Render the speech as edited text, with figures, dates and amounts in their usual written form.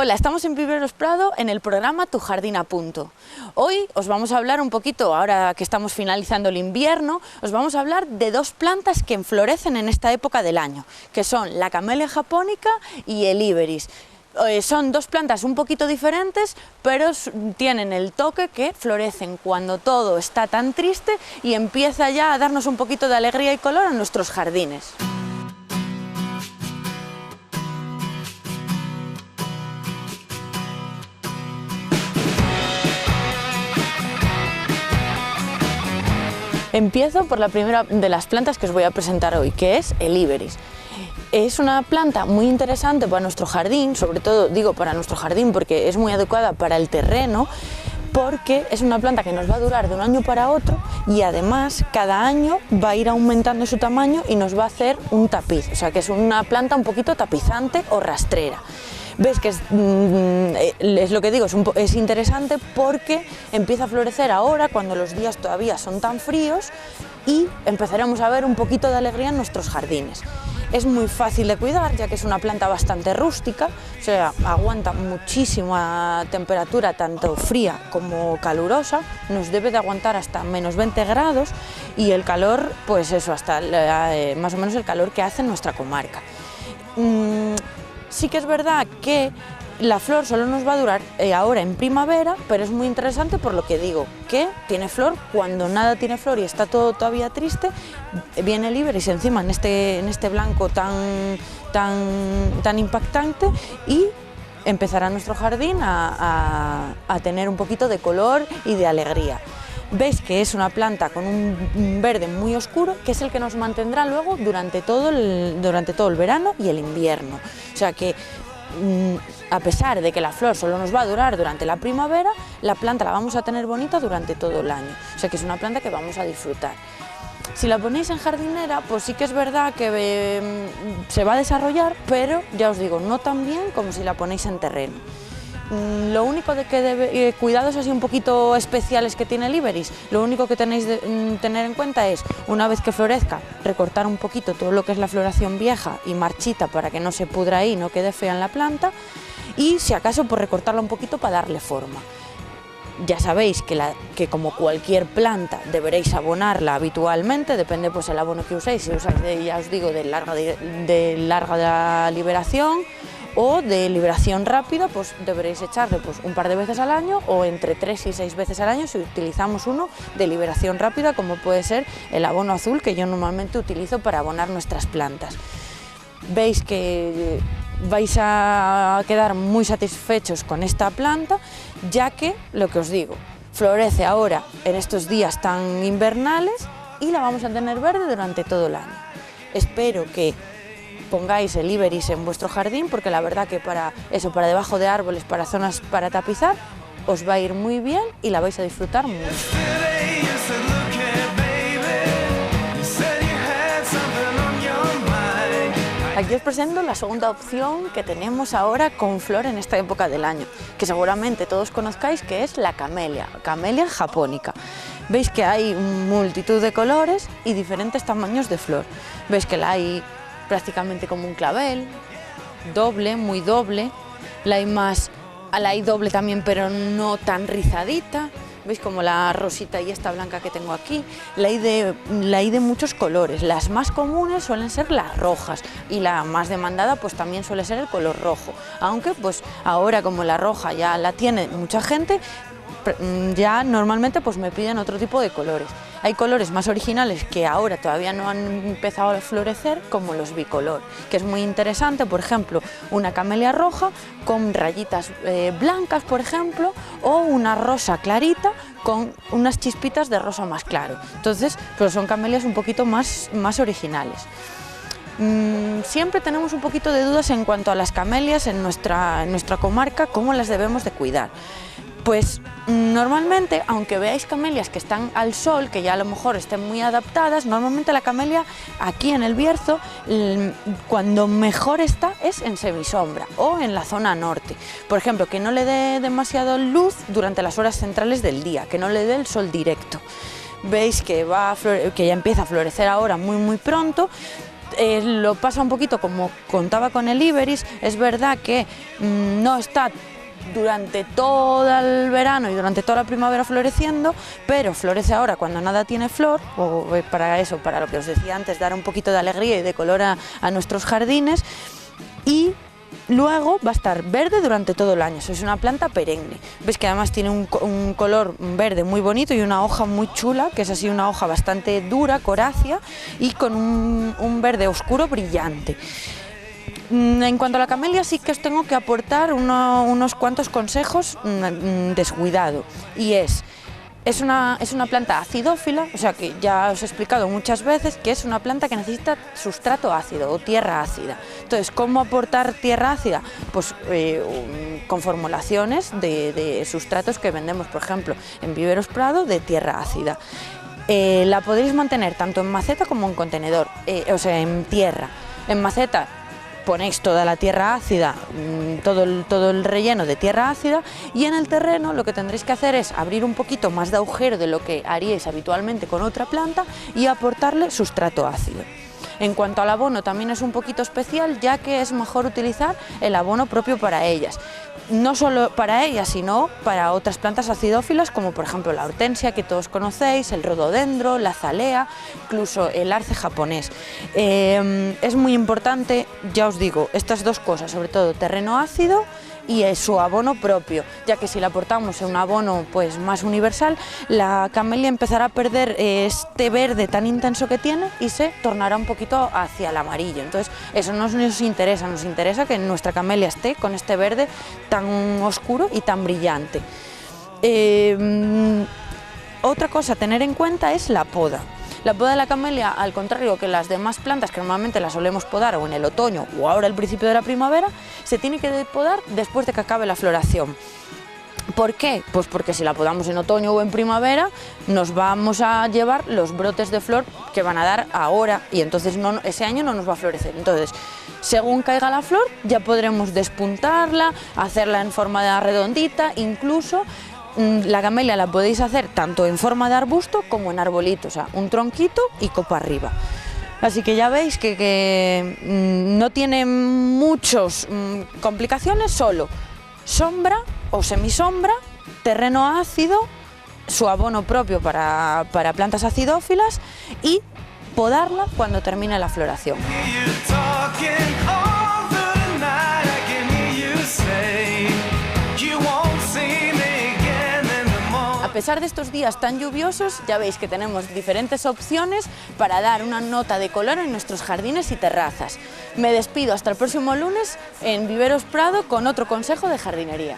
Hola, estamos en Viveros Prado en el programa Tu Jardín a Punto. Hoy os vamos a hablar un poquito, ahora que estamos finalizando el invierno, os vamos a hablar de dos plantas que florecen en esta época del año, que son la camelia japonica y el iberis. Son dos plantas un poquito diferentes, pero tienen el toque que florecen cuando todo está tan triste y empieza ya a darnos un poquito de alegría y color a nuestros jardines. Empiezo por la primera de las plantas que os voy a presentar hoy, que es el iberis. Es una planta muy interesante para nuestro jardín, sobre todo digo para nuestro jardín porque es muy adecuada para el terreno, porque es una planta que nos va a durar de un año para otro y además cada año va a ir aumentando su tamaño y nos va a hacer un tapiz, o sea que es una planta un poquito tapizante o rastrera. Ves que es lo que digo, es interesante porque empieza a florecer ahora cuando los días todavía son tan fríos y empezaremos a ver un poquito de alegría en nuestros jardines. Es muy fácil de cuidar ya que es una planta bastante rústica, o sea, aguanta muchísima temperatura, tanto fría como calurosa, nos debe de aguantar hasta menos 20 grados y el calor, pues eso, hasta más o menos el calor que hace en nuestra comarca. Sí que es verdad que la flor solo nos va a durar ahora en primavera, pero es muy interesante por lo que digo, que tiene flor cuando nada tiene flor y está todo todavía triste, viene el iberis encima en este blanco tan impactante y empezará nuestro jardín a tener un poquito de color y de alegría. Veis que es una planta con un verde muy oscuro, que es el que nos mantendrá luego durante todo el verano y el invierno. O sea que, a pesar de que la flor solo nos va a durar durante la primavera, la planta la vamos a tener bonita durante todo el año. O sea que es una planta que vamos a disfrutar. Si la ponéis en jardinera, pues sí que es verdad que se va a desarrollar, pero ya os digo, no tan bien como si la ponéis en terreno. Lo único de que cuidados así un poquito especiales que tiene el iberis, lo único que tenéis que tener en cuenta es, una vez que florezca, recortar un poquito todo lo que es la floración vieja y marchita para que no se pudra ahí, no quede fea en la planta y si acaso pues recortarla un poquito para darle forma. Ya sabéis que como cualquier planta deberéis abonarla habitualmente, depende pues el abono que uséis, si usáis ya os digo de larga liberación o de liberación rápida, pues deberéis echarle pues un par de veces al año o entre 3 y 6 veces al año si utilizamos uno de liberación rápida, como puede ser el abono azul que yo normalmente utilizo para abonar nuestras plantas. Veis que vais a quedar muy satisfechos con esta planta, ya que, lo que os digo, florece ahora en estos días tan invernales y la vamos a tener verde durante todo el año. Espero que pongáis el iberis en vuestro jardín porque la verdad que para debajo de árboles, para zonas para tapizar, os va a ir muy bien y la vais a disfrutar mucho. Aquí os presento la segunda opción que tenemos ahora con flor en esta época del año, que seguramente todos conozcáis, que es la camelia japonica. Veis que hay multitud de colores y diferentes tamaños de flor. Veis que la hay prácticamente como un clavel, doble, muy doble, la hay doble también pero no tan rizadita, veis como la rosita y esta blanca que tengo aquí, la hay de muchos colores, las más comunes suelen ser las rojas y la más demandada pues también suele ser el color rojo, aunque pues ahora como la roja ya la tiene mucha gente, ya normalmente pues me piden otro tipo de colores. Hay colores más originales que ahora todavía no han empezado a florecer, como los bicolor, que es muy interesante, por ejemplo, una camelia roja con rayitas blancas, por ejemplo, o una rosa clarita con unas chispitas de rosa más claro. Entonces, pues son camelias un poquito más originales. Siempre tenemos un poquito de dudas en cuanto a las camelias en nuestra comarca, cómo las debemos de cuidar. Pues normalmente, aunque veáis camelias que están al sol, que ya a lo mejor estén muy adaptadas, normalmente la camelia aquí en el Bierzo, cuando mejor está es en semisombra o en la zona norte. Por ejemplo, que no le dé demasiada luz durante las horas centrales del día, que no le dé el sol directo. Veis que ya empieza a florecer ahora muy pronto. Lo pasa un poquito como contaba con el Iberis, es verdad que no está durante todo el verano y durante toda la primavera floreciendo, pero florece ahora cuando nada tiene flor, o para eso, para lo que os decía antes, dar un poquito de alegría y de color a nuestros jardines, y luego va a estar verde durante todo el año. Eso es una planta perenne. Ves que además tiene un color verde muy bonito y una hoja muy chula, que es así una hoja bastante dura, corácea, y con un verde oscuro brillante. En cuanto a la camelia, sí que os tengo que aportar unos cuantos consejos descuidado, y es una planta acidófila, o sea que ya os he explicado muchas veces que es una planta que necesita sustrato ácido o tierra ácida. Entonces, ¿cómo aportar tierra ácida? Pues con formulaciones de sustratos que vendemos, por ejemplo, en Viveros Prado, de tierra ácida. La podréis mantener tanto en maceta como en contenedor, o sea, en tierra. En maceta ponéis toda la tierra ácida, todo el relleno de tierra ácida, y en el terreno lo que tendréis que hacer es abrir un poquito más de agujero de lo que haríais habitualmente con otra planta y aportarle sustrato ácido. En cuanto al abono, también es un poquito especial, ya que es mejor utilizar el abono propio para ellas. No solo para ellas, sino para otras plantas acidófilas, como por ejemplo la hortensia, que todos conocéis, el rododendro, la azalea, incluso el arce japonés. Es muy importante, ya os digo, estas dos cosas, sobre todo terreno ácido y su abono propio, ya que si le aportamos un abono pues más universal, la camelia empezará a perder este verde tan intenso que tiene y se tornará un poquito hacia el amarillo. Entonces eso no nos interesa que nuestra camelia esté con este verde tan oscuro y tan brillante. Otra cosa a tener en cuenta es la poda. La poda de la camelia, al contrario que las demás plantas que normalmente las solemos podar o en el otoño o ahora al principio de la primavera, se tiene que podar después de que acabe la floración. ¿Por qué? Pues porque si la podamos en otoño o en primavera, nos vamos a llevar los brotes de flor que van a dar ahora, y entonces ese año no nos va a florecer. Entonces, según caiga la flor, ya podremos despuntarla, hacerla en forma de redondita, incluso la camelia la podéis hacer tanto en forma de arbusto como en arbolito, o sea, un tronquito y copa arriba. Así que ya veis que no tiene muchas complicaciones, solo sombra o semisombra, terreno ácido, su abono propio para plantas acidófilas y podarla cuando termine la floración. A pesar de estos días tan lluviosos, ya veis que tenemos diferentes opciones para dar una nota de color en nuestros jardines y terrazas. Me despido hasta el próximo lunes en Viveros Prado con otro consejo de jardinería.